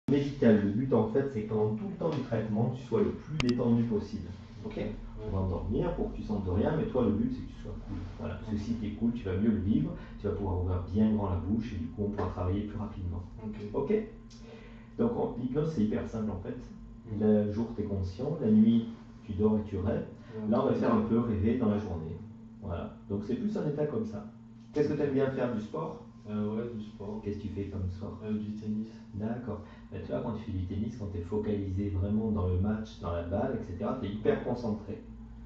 Médical, le but en fait, c'est que pendant tout le temps du traitement, tu sois le plus détendu possible. Ok? On va endormir pour que tu sentes rien, mais toi, le but, c'est que tu sois cool. Voilà, parce que si tu es cool, tu vas mieux le vivre, tu vas pouvoir ouvrir bien grand la bouche et du coup, on pourra travailler plus rapidement. Ok? Donc, l'hypnose, c'est hyper simple en fait. Le jour, tu es conscient, la nuit, tu dors et tu rêves. Là, on va faire un peu rêver dans la journée. Voilà. Donc, c'est plus un état comme ça. Qu'est-ce que tu aimes bien faire? Du sport? Ouais, du sport. Qu'est-ce que tu fais comme sport? Du tennis. D'accord. Tu vois, quand tu fais du tennis, quand tu es focalisé vraiment dans le match, dans la balle, etc., tu es hyper concentré.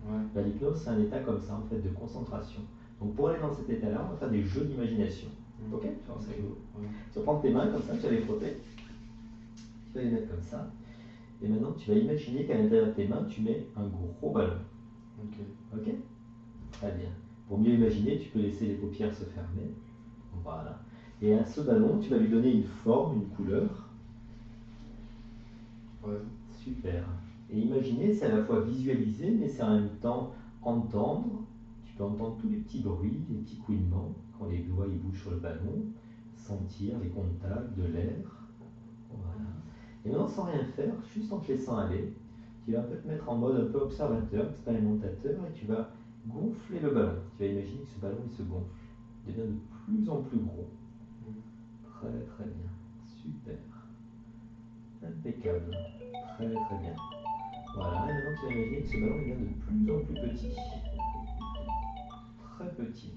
Ouais. L'hypnose, c'est un état comme ça, en fait, de concentration. Donc, pour aller dans cet état-là, on va faire des jeux d'imagination. Ok? Tu vois, c'est rigolo. Tu vas prendre tes mains comme ça, tu vas les frotter. Tu vas les mettre comme ça. Et maintenant, tu vas imaginer qu'à l'intérieur de tes mains, tu mets un gros ballon. Ok? Très bien. Pour mieux imaginer, tu peux laisser les paupières se fermer. Voilà. Et à ce ballon, tu vas lui donner une forme, une couleur. Ouais. Super. Et imaginer, c'est à la fois visualiser, mais c'est en même temps entendre. Tu peux entendre tous les petits bruits, les petits couinements, quand les doigts ils bougent sur le ballon, sentir les contacts de l'air. Voilà. Et maintenant, sans rien faire, juste en te laissant aller, tu vas un peu te mettre en mode un peu observateur, expérimentateur, et tu vas gonfler le ballon. Tu vas imaginer que ce ballon il se gonfle, il devient de plus en plus gros. Très très bien, super, impeccable, très très bien. Voilà, et maintenant tu vas imaginer que ce ballon il devient de plus en plus petit. Très petit,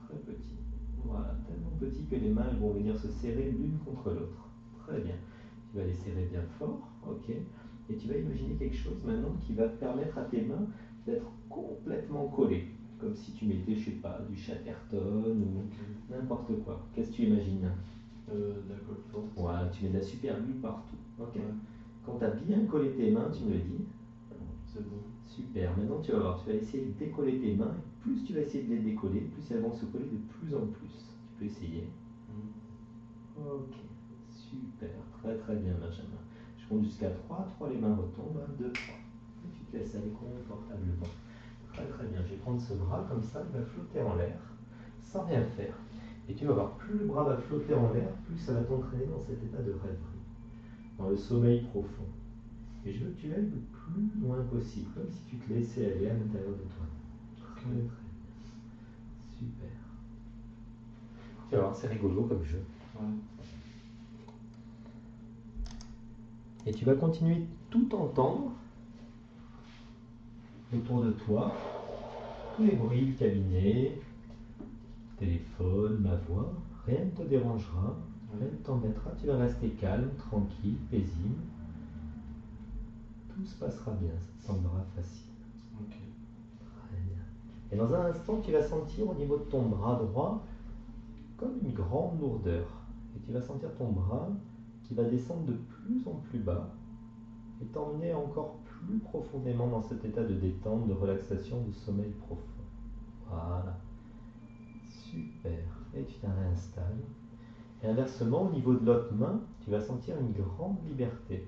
très petit. Voilà, tellement petit que les mains vont venir se serrer l'une contre l'autre. Très bien. Tu vas les serrer bien fort, ok. Et tu vas imaginer quelque chose maintenant qui va permettre à tes mains d'être complètement collées. Comme si tu mettais, je sais pas, du Chatterton ou n'importe quoi. Qu'est-ce que tu imagines? De la colle forte. Voilà, tu mets de la super glue partout. Ok. Ouais. Quand tu as bien collé tes mains, tu me le dis. C'est bon. Super. Maintenant, tu vas voir, tu vas essayer de décoller tes mains. Et plus tu vas essayer de les décoller, plus elles vont se coller de plus en plus. Tu peux essayer. Ok. Super. Très très bien, Benjamin. Je compte jusqu'à 3. 3, les mains retombent. 1, 2, 3. Et tu te laisses aller confortablement. Très très bien. Je vais prendre ce bras comme ça, il va flotter en l'air, sans rien faire. Et tu vas voir, plus le bras va flotter en l'air, plus ça va t'entraîner dans cet état de rêverie, dans le sommeil profond. Et je veux que tu ailles le plus loin possible, comme si tu te laissais aller à l'intérieur de toi. Très très bien. Super. Tu vas voir, c'est rigolo comme jeu. Ouais. Et tu vas continuer tout entendre autour de toi, tous les bruits du cabinet, téléphone, ma voix, rien ne te dérangera, rien ne t'embêtera, tu vas rester calme, tranquille, paisible. Tout se passera bien, ça te semblera facile. Ok. Très bien. Et dans un instant, tu vas sentir au niveau de ton bras droit comme une grande lourdeur. Et tu vas sentir ton bras qui va descendre de plus en plus bas et t'emmener encore plus profondément dans cet état de détente, de relaxation, de sommeil profond. Voilà. Super. Et tu te réinstalles. Et inversement, au niveau de l'autre main, tu vas sentir une grande liberté.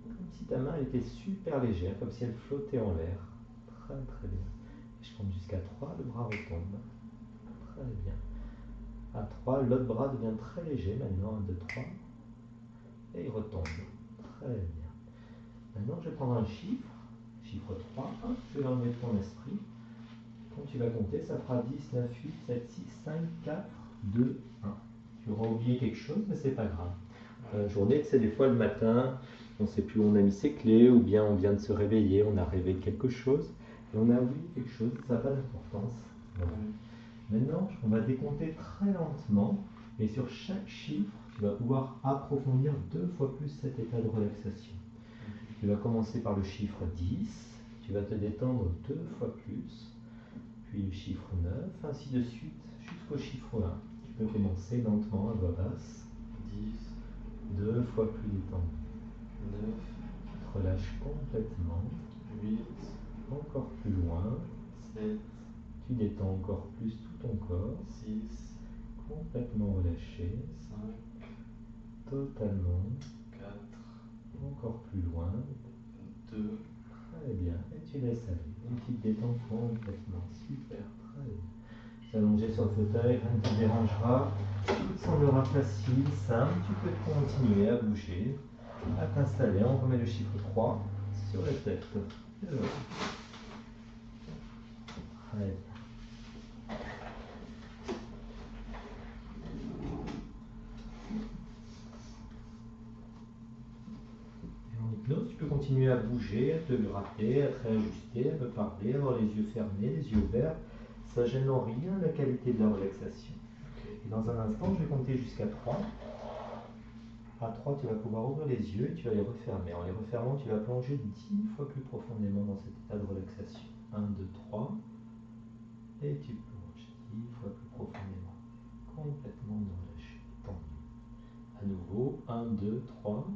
Comme si ta main était super légère, comme si elle flottait en l'air. Très très bien. Et je compte jusqu'à 3, le bras retombe. Très bien. À 3, l'autre bras devient très léger maintenant. 1, 2, 3. Et il retombe. Très bien. Maintenant, je vais prendre un chiffre. Chiffre 3. Je vais l'enlever de ton esprit. Quand tu vas compter, ça fera 10, 9, 8, 7, 6, 5, 4, 2, 1. Tu auras oublié quelque chose, mais c'est pas grave. La journée, c'est des fois le matin, on ne sait plus où on a mis ses clés, ou bien on vient de se réveiller, on a rêvé quelque chose, et on a oublié quelque chose, ça n'a pas d'importance. Voilà. Maintenant, on va décompter très lentement, et sur chaque chiffre, tu vas pouvoir approfondir 2 fois plus cet état de relaxation. Tu vas commencer par le chiffre 10, tu vas te détendre 2 fois plus, puis le chiffre 9, ainsi de suite, jusqu'au chiffre 1. Tu peux commencer lentement à voix basse. 10, 2 fois plus détendu. 9, Tu te relâches complètement. 8, Encore plus loin. 7, Tu détends encore plus tout ton corps. 6, Complètement relâché. 5, Totalement. 4, Encore plus loin. 2. Très bien. Et tu laisses aller. Et tu te détends complètement. Super. Très bien. T'allonger sur le fauteuil, rien ne te dérangera. Tout semblera facile, simple. Tu peux continuer à bouger. À t'installer, on remet le chiffre 3 sur la tête. Et voilà. Très bien. Et en hypnose, tu peux continuer à bouger, à te gratter, à te réajuster, à me parler, avoir les yeux fermés, les yeux ouverts. Ça gêne en rien la qualité de la relaxation. Et dans un instant, je vais compter jusqu'à 3. À 3, tu vas pouvoir ouvrir les yeux et tu vas les refermer. En les refermant, tu vas plonger 10 fois plus profondément dans cet état de relaxation. 1, 2, 3. Et tu plonges 10 fois plus profondément. Complètement relâché, tendu. À nouveau, 1, 2, 3.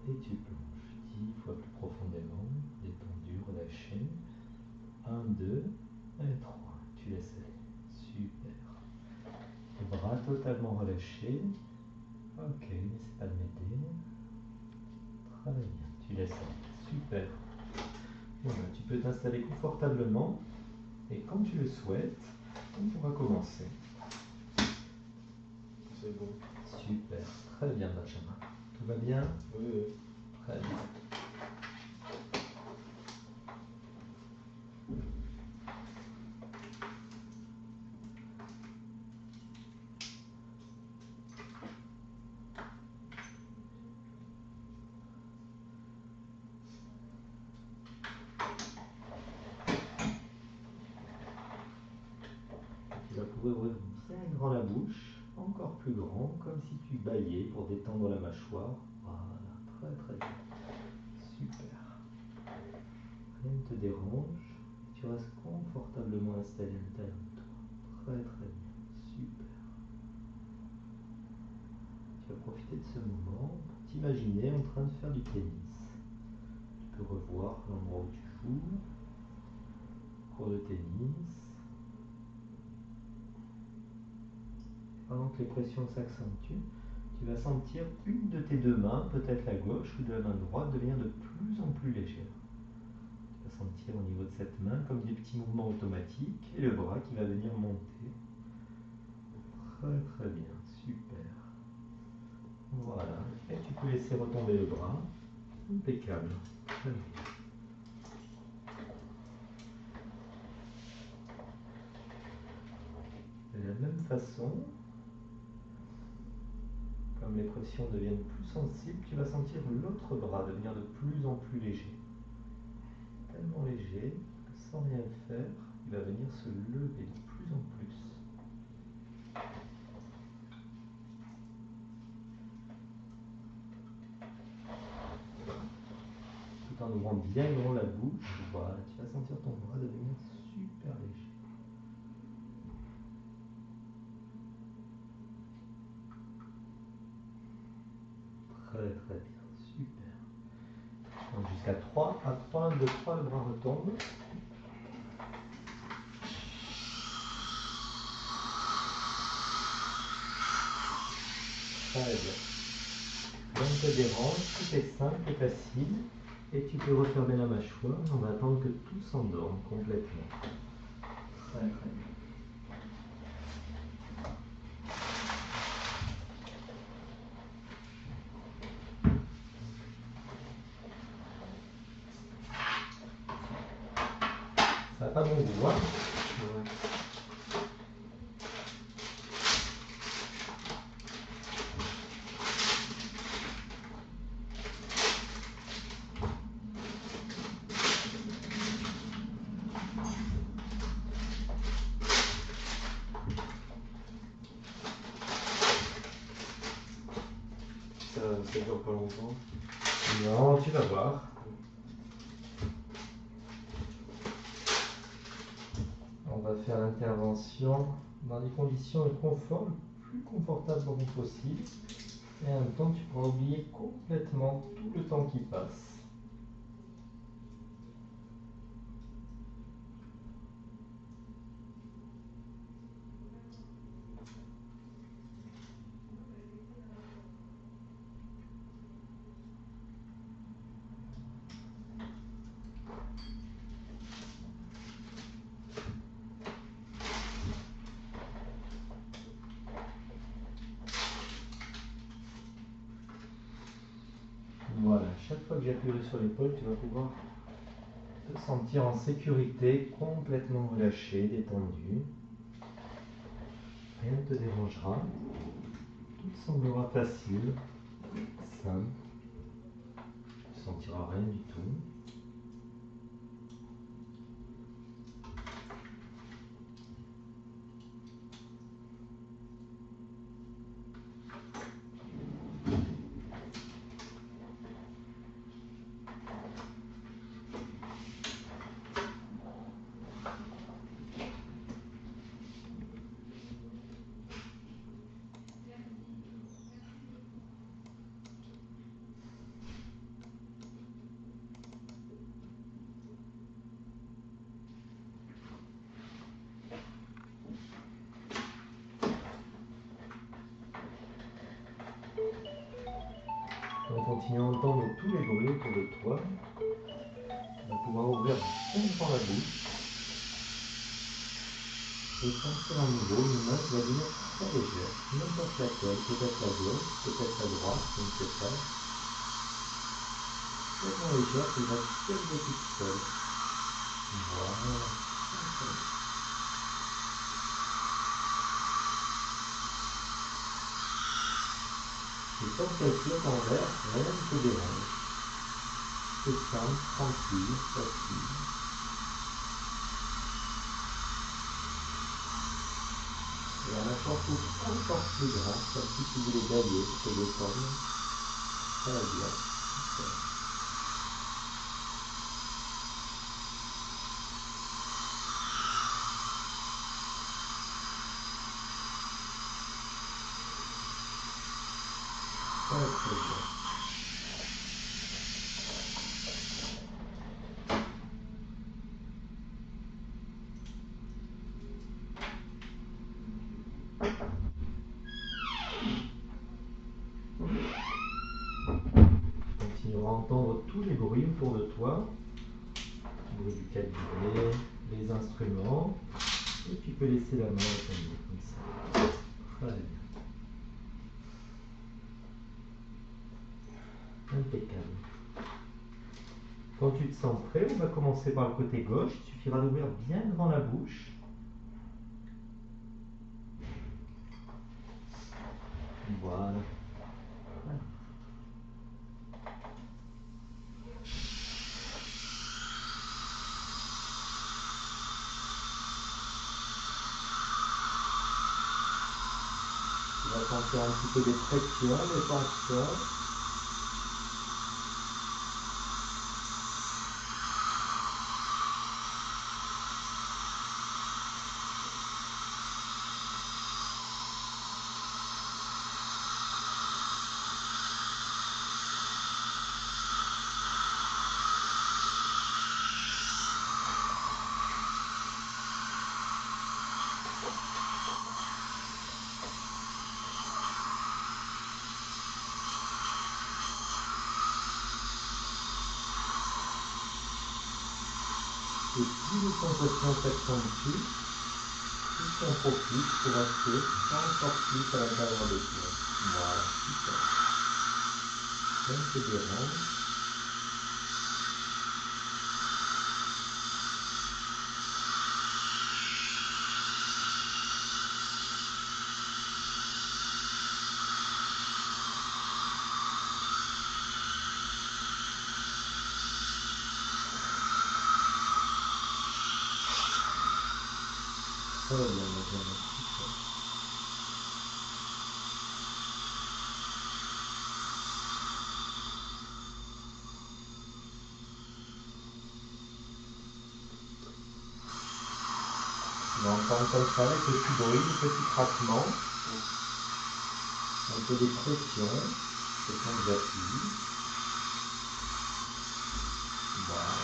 Et tu plonges 10 fois plus profondément, détendu, relâché. 1, 2 et 3. Tu laisses aller. Super. Les bras totalement relâchés. Ok, n'essaie pas de m'aider. Très bien, tu laisses aller. Super. Voilà, tu peux t'installer confortablement et quand tu le souhaites, on pourra commencer. C'est bon. Super, très bien Benjamin. Tout va bien? Oui, oui. Très bien. Tu vas pouvoir ouvrir bien grand la bouche, encore plus grand, comme si tu bâillais pour détendre la mâchoire. Voilà, très très bien. Super. Rien ne te dérange. Tu restes confortablement installé à l'intérieur de toi. Très très bien. Super. Tu vas profiter de ce moment pour t'imaginer en train de faire du tennis. Tu peux revoir l'endroit où tu joues, cours de tennis. Pendant que les pressions s'accentuent, tu vas sentir une de tes deux mains, peut-être la gauche ou de la main droite, devenir de plus en plus légère. Tu vas sentir au niveau de cette main comme des petits mouvements automatiques et le bras qui va venir monter. Très très bien, super. Voilà, et tu peux laisser retomber le bras. Impeccable. Très bien. De la même façon, comme les pressions deviennent plus sensibles, tu vas sentir l'autre bras devenir de plus en plus léger. Tellement léger que sans rien faire, il va venir se lever de plus en plus. Tout en ouvrant bien grand la bouche, voilà, tu vas sentir ton bras devenir super léger. Très très bien, super. Donc jusqu'à 3, à 3, 1, 2, 3, le bras retombe. Très bien. Rien ne te dérange, tout est simple et facile. Et tu peux refermer la mâchoire, on va attendre que tout s'endorme complètement. Très très bien. Ça n'a pas bon goût, hein? Ouais. Ça dure pas longtemps. Non, tu vas voir. On va faire l'intervention dans des conditions de confort le plus confortable possible. Et en même temps, tu pourras oublier complètement tout le temps qui passe. chaque fois que j'appuierai sur l'épaule, tu vas pouvoir te sentir en sécurité, complètement relâché, détendu. Rien ne te dérangera. Tout te semblera facile, simple. Tu ne sentiras rien du tout. En continuant à entendre tous les bruits autour de toi, tu vas pouvoir ouvrir bien grand la bouche et sentir à nouveau une main qui va devenir très légère, n'importe laquelle, peut-être la gauche, peut-être la droite, je ne sais pas. Tellement légère qu'elle va se lever toute seule. Voilà. Et quand elle flotte en l'air, rien ne te dérange. C'est simple, tranquille, facile. Et la mâchoire s'ouvre encore plus grande, comme si tu voulais bailler, te détendre. Très bien. Super. Très très bien. Continuera à entendre tous les bruits autour de toi, le bruit du cabinet, les instruments, et tu peux laisser la main tomber comme ça. Très bien. Impeccable. Quand tu te sens prêt, on va commencer par le côté gauche. Il suffira d'ouvrir bien grand la bouche. Voilà. Tu vas sentir un petit peu des pressions, des tensions. Et plus les sensations s'accentuent, plus tu en profites pour rester encore plus à l'intérieur de toi. Voilà, super. Rien ne te dérange. Très bien, Benjamin, super. Tu vas entendre comme ça avec le petit bruit, le petit craquement, un peu des pressions, c'est quand j'appuie. Voilà.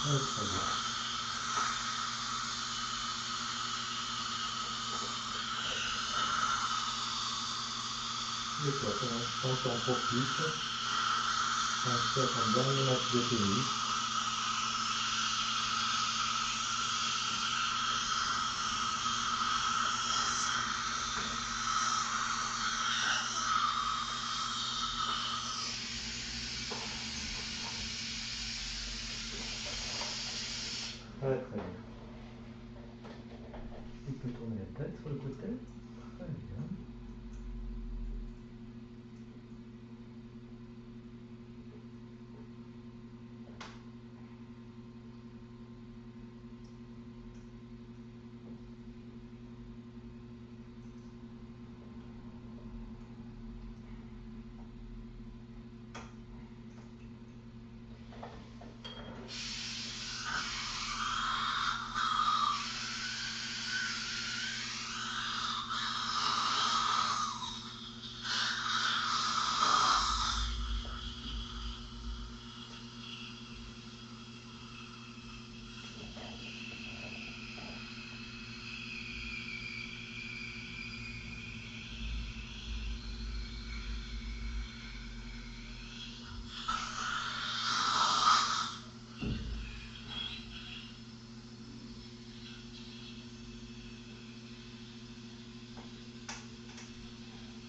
Très très bien. Et toi, pour l'instant, tu en profites. Tu en fais ton dernier match de tennis. Très très bien. Tu peux tourner la tête sur le côté. Très bien.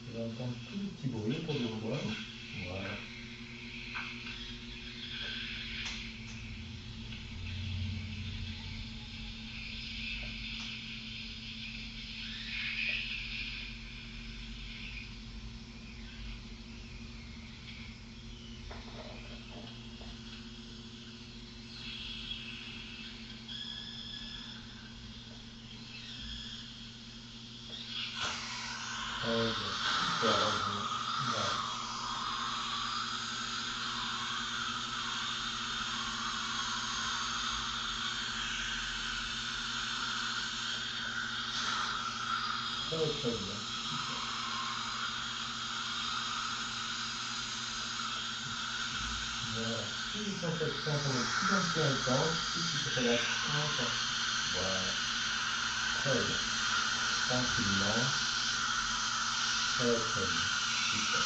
Tu vas entendre tout le petit bruit autour de toi. Voilà. Très bien. Super. Voilà. Très très bien. Voilà. Plus les sensations sont de plus en plus intenses, plus tu te relaxes encore. Voilà. Très bien. Tranquillement. Très très bien. Super.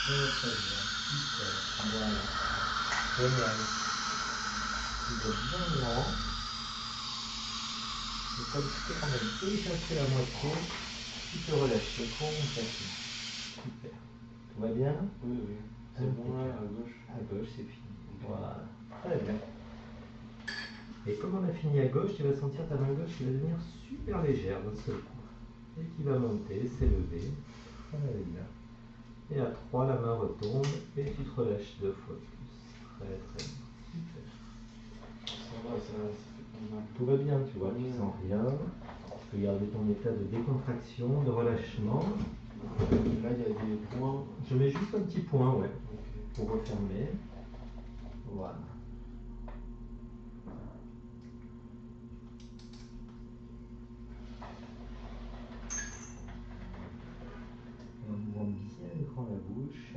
Très très bien. Super. Voilà. Génial. Tu dois bien grand. Et comme tu peux quand même échasser la moitié, tu peux relâcher complètement. Super. Tout va bien? Oui, oui. C'est bon là, à gauche. À gauche, c'est fini. Voilà. Très bien. Et comme on a fini à gauche, tu vas sentir ta main gauche qui va devenir super légère d'un seul coup. Et qui va monter, s'élever. Très bien. Et à 3, la main retombe et tu te relâches 2 fois plus. Très très bien. Super. Ça fait pas mal. Tout va bien, tu vois, tu sens rien. Tu peux garder ton état de décontraction, de relâchement. Là, il y a des points. Je mets juste un petit point, ouais, Ok. pour refermer. Voilà. Et en ouvrant bien grand la bouche.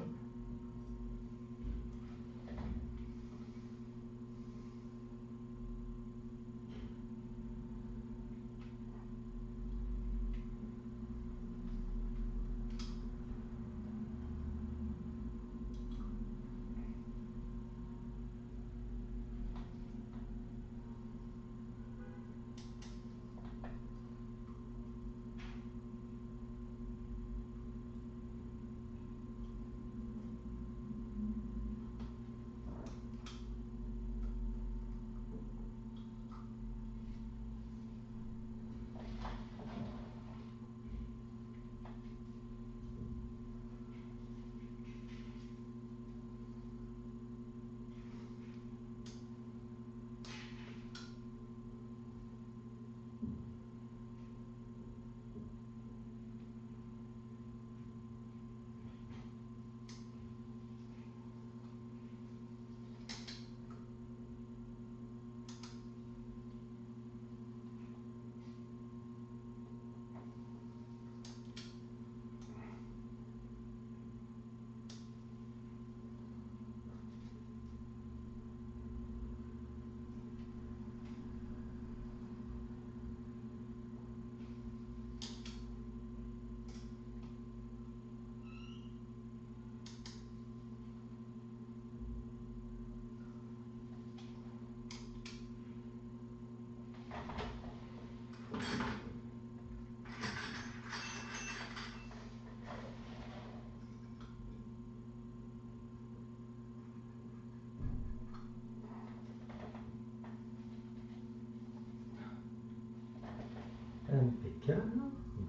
Impeccable.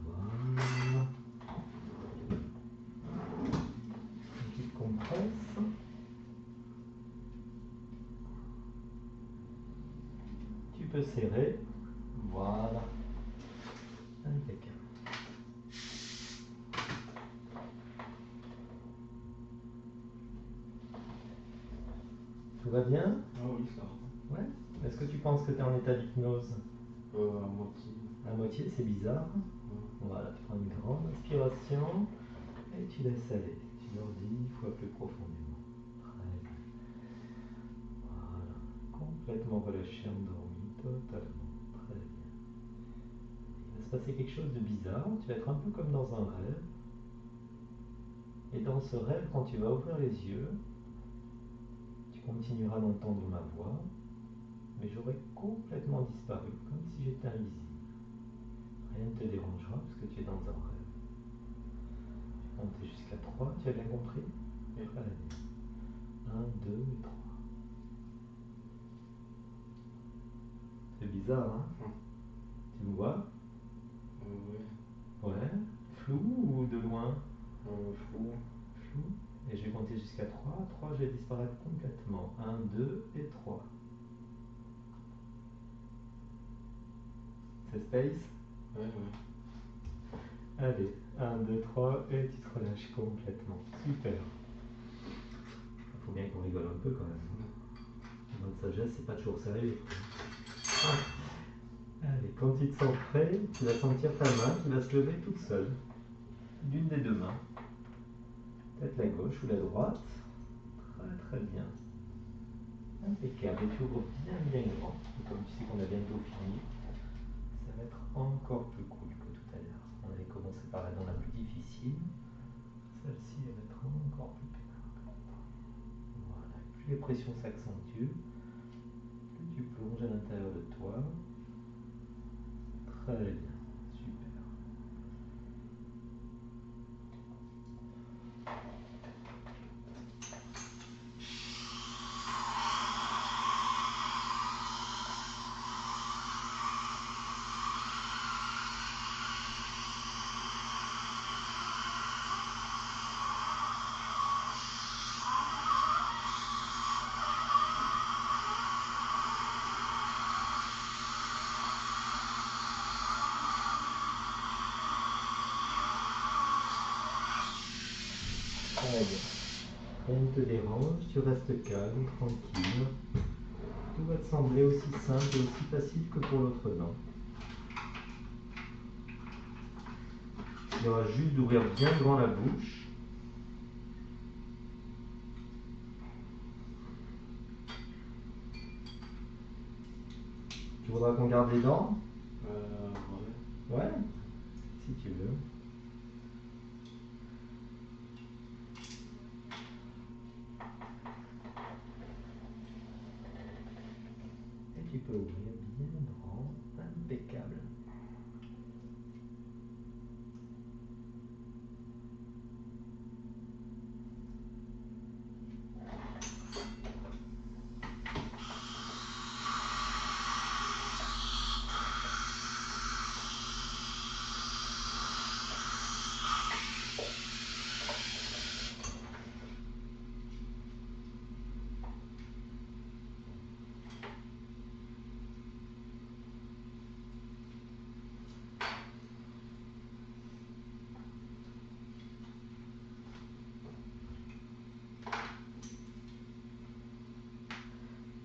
Voilà. Une petite compresse. Tu peux serrer. Voilà. Impeccable. Tout va bien? Ah oui, ça va. Ouais. Est-ce que tu penses que tu es en état d'hypnose? À moitié. À moitié, c'est bizarre. Ouais. Voilà, tu prends une grande inspiration et tu laisses aller. Tu leur dis 10 fois plus profondément. Très bien. Voilà. Complètement relâché, endormi, totalement. Très bien. Il va se passer quelque chose de bizarre. Tu vas être un peu comme dans un rêve. Et dans ce rêve, quand tu vas ouvrir les yeux, tu continueras d'entendre ma voix, mais j'aurai complètement disparu, comme si j'étais invisible. Rien ne te dérangera parce que tu es dans un rêve. Tu vas monter jusqu'à 3, tu as bien compris? Oui. Très bien. 1, 2 et 3. C'est bizarre, hein? Tu me vois? Ouais. Ouais. Flou ou de loin? Flou. Flou. Et je vais compter jusqu'à 3. 3, je vais disparaître complètement. 1, 2 et 3. C'est space? Ouais, ouais. Allez, 1, 2, 3, et tu te relâches complètement. Super. Il faut bien qu'on rigole un peu quand même. Dans le sagesse, c'est pas toujours sérieux. Allez, quand tu te sens prêt, tu vas sentir ta main qui va se lever toute seule. D'une des deux mains. Peut-être la gauche ou la droite. Très très bien. Impeccable. Et tu ouvres bien bien grand. Et comme tu sais qu'on a bientôt fini, ça va être encore plus cool que tout à l'heure. On avait commencé par la dent la plus difficile. Celle-ci, elle va être encore plus pénale. Voilà. Plus les pressions s'accentuent, plus tu plonges à l'intérieur de toi. Très bien. Super. Très bien. Rien ne te dérange, tu restes calme, tranquille. Tout va te sembler aussi simple et aussi facile que pour l'autre dent. Il y aura juste d'ouvrir bien grand la bouche. Tu voudras qu'on garde les dents? Ouais. Ouais, si tu veux. Et tu peux ouvrir bien grand, impeccable.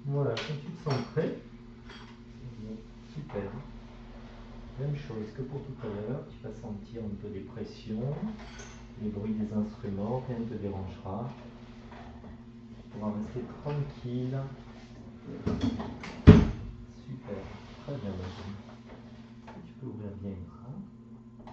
Voilà, quand tu te sens prêt, super. Même chose que pour tout à l'heure, tu vas sentir un peu des pressions, les bruits des instruments, rien ne te dérangera. Tu pourras rester tranquille. Super, très bien, Benjamin. Tu peux ouvrir bien les bras.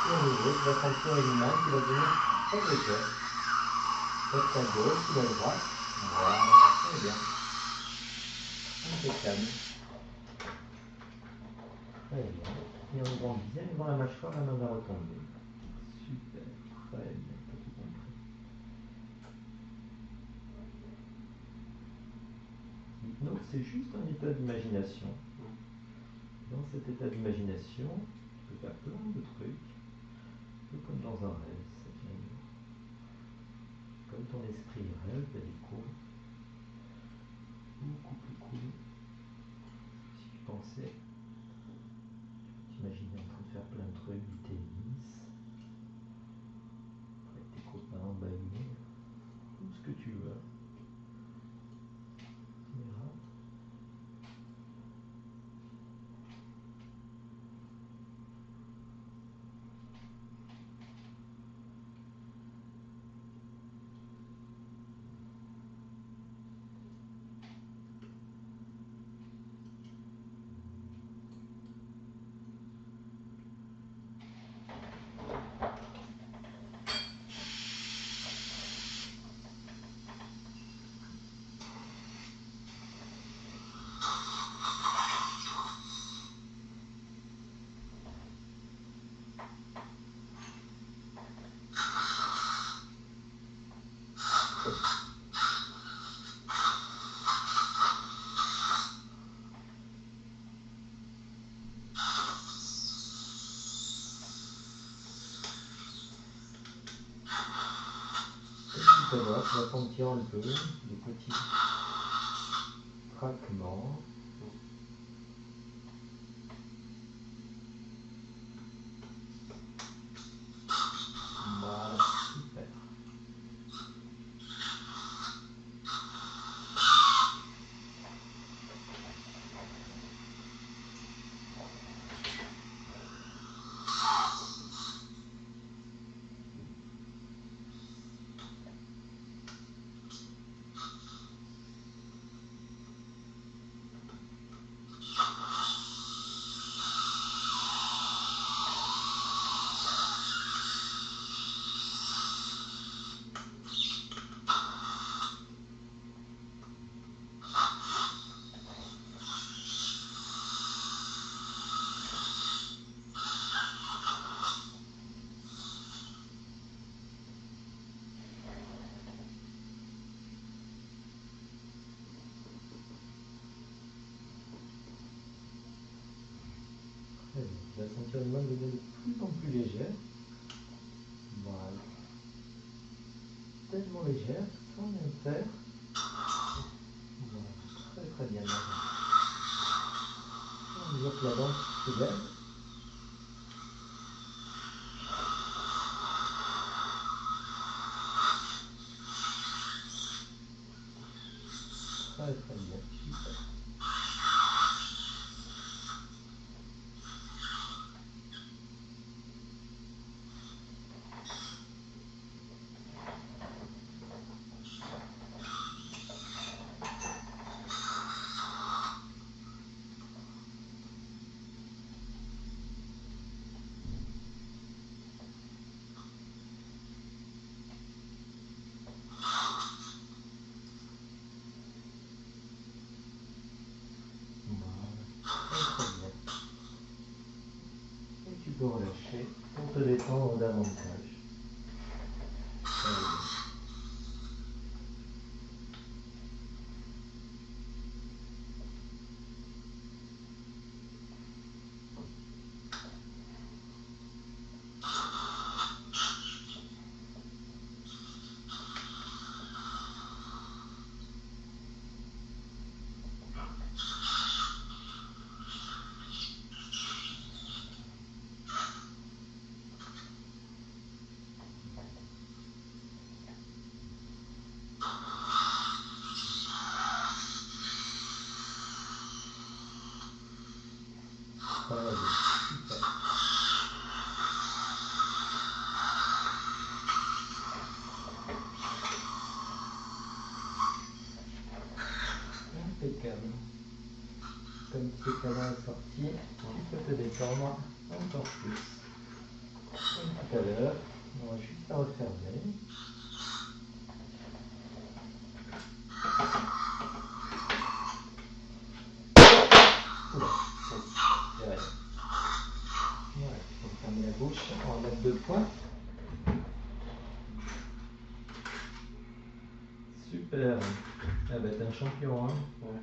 Et à nouveau, tu vas sentir une main qui va venir près de toi. Peut-être à gauche ou à droite. Voilà, très bien. Impeccable. Très bien. Et on grandit bien devant la mâchoire, la main va retomber. Super, très bien, t'as tout compris. L'hypnose, c'est juste un état d'imagination. Dans cet état d'imagination, tu peux faire plein de trucs, un peu comme dans un rêve, c'est bien. Comme ton esprit rêve, elle est cool. Beaucoup plus cool. Si tu pensais, tu t'imaginais en train de faire plein de trucs, du tennis, avec tes copains, baigner, tout ce que tu veux. Tu verras. Tu vas sentir un peu des petits craquements. Voilà, super. Très bien. Tu vas sentir une main devenir de plus en plus légère. Voilà. Tellement légère, sans rien faire. Voilà. Très très bien. À mesure que la dent se lève, très très bien. Super. Voilà. Très très bien. Et tu peux relâcher pour te détendre davantage. Très bien. Très bien. Super. Impeccable. Comme ce câlin est sorti, tu peux te détendre encore plus. Comme tout à l'heure, on va juste la refermer. Oula, c'est vrai. Voilà, il faut fermer la bouche, on va mettre 2 points. Super. Ah bah t'es un champion, hein. Ouais.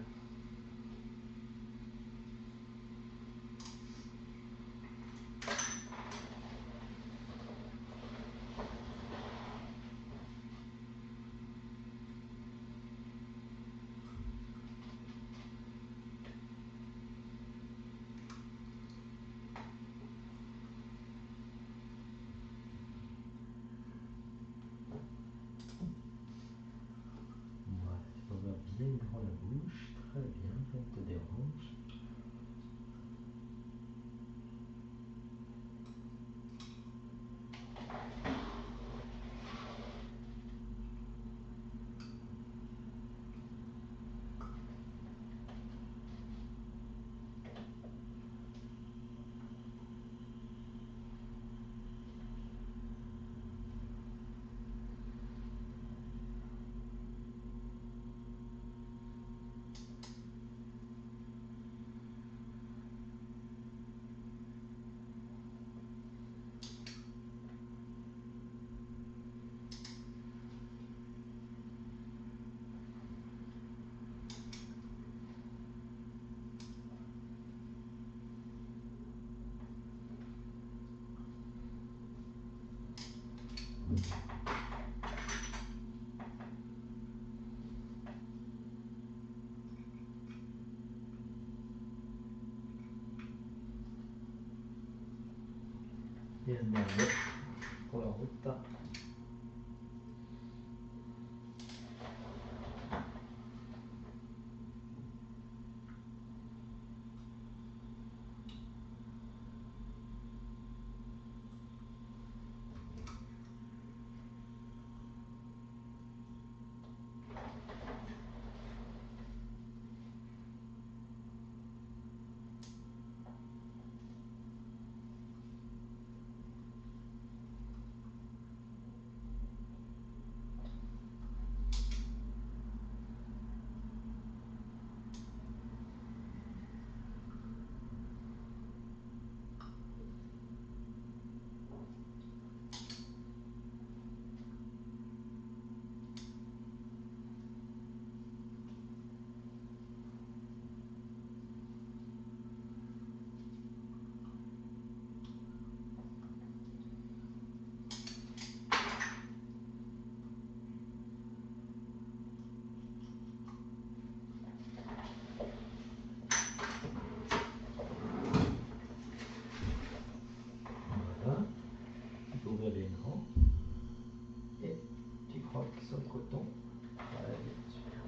Voilà, il faut avoir bien grand la bouche. Très bien, rien ne te dérange. Et un dernier pour la route. Voilà, tu peux ouvrir bien grand. Et tu croques sur le coton. Très bien, super.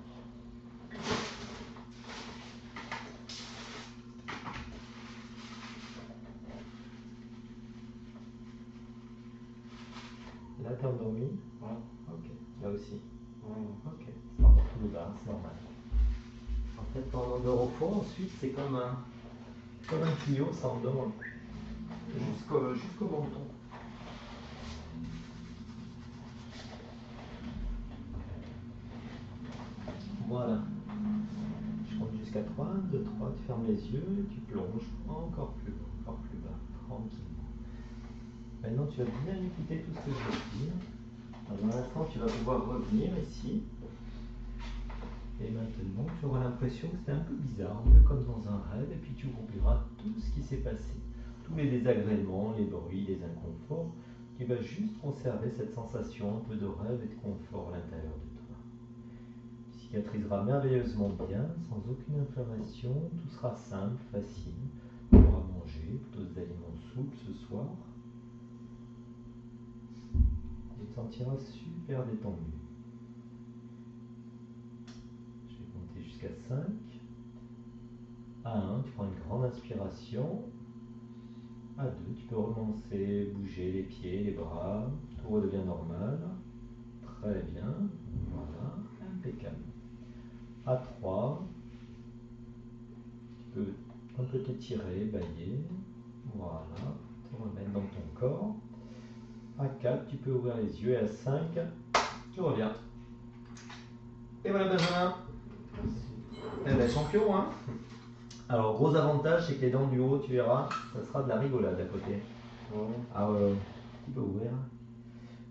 Là, t'es endormi? Ouais. Ok. Là aussi? Ouais. Ok. C'est encore plus bas, c'est normal. En fait, quand on endort au fond, ensuite, c'est comme un tuyau, ça endort jusqu'au menton. Voilà. Je compte jusqu'à 3. 1, 2, 3. Tu fermes les yeux et tu plonges encore plus bas, tranquillement. Maintenant, tu vas bien écouter tout ce que je vais te dire. Dans un instant, tu vas pouvoir revenir ici. Et maintenant, tu auras l'impression que c'était un peu bizarre, un peu comme dans un rêve, et puis tu oublieras tout ce qui s'est passé. Tous les désagréments, les bruits, les inconforts. Tu vas juste conserver cette sensation un peu de rêve et de confort à l'intérieur de toi. Tu cicatriseras merveilleusement bien, sans aucune inflammation, tout sera simple, facile. Tu pourras manger plutôt des aliments souples ce soir. Tu te sentiras super détendu. Je vais compter jusqu'à 5. À 1, tu prends une grande inspiration. À 2, tu peux relancer, bouger les pieds, les bras. Tout redevient normal. Très bien. Voilà, impeccable. À 3, tu peux un peu t'étirer, bailler. Voilà, te remettre dans ton corps. À 4, tu peux ouvrir les yeux. Et à 5, tu reviens. Et voilà Benjamin. Eh ben champion, hein. Alors, gros avantage, c'est que les dents du haut, tu verras, ça sera de la rigolade à côté. Ouais. Ah ouais, tu peux ouvrir.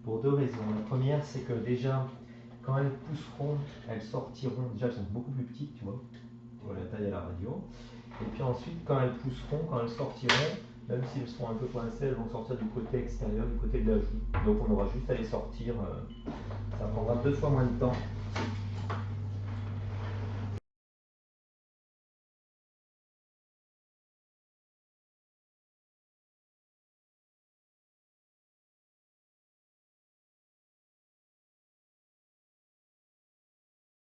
Pour deux raisons. La première, c'est que déjà, quand elles pousseront, elles sortiront. Déjà, elles sont beaucoup plus petites, tu vois. Tu vois la taille à la radio. Et puis ensuite, quand elles pousseront, quand elles sortiront, même si elles seront un peu coincées, elles vont sortir du côté extérieur, du côté de la joue. Donc on aura juste à les sortir. Ça prendra 2 fois moins de temps.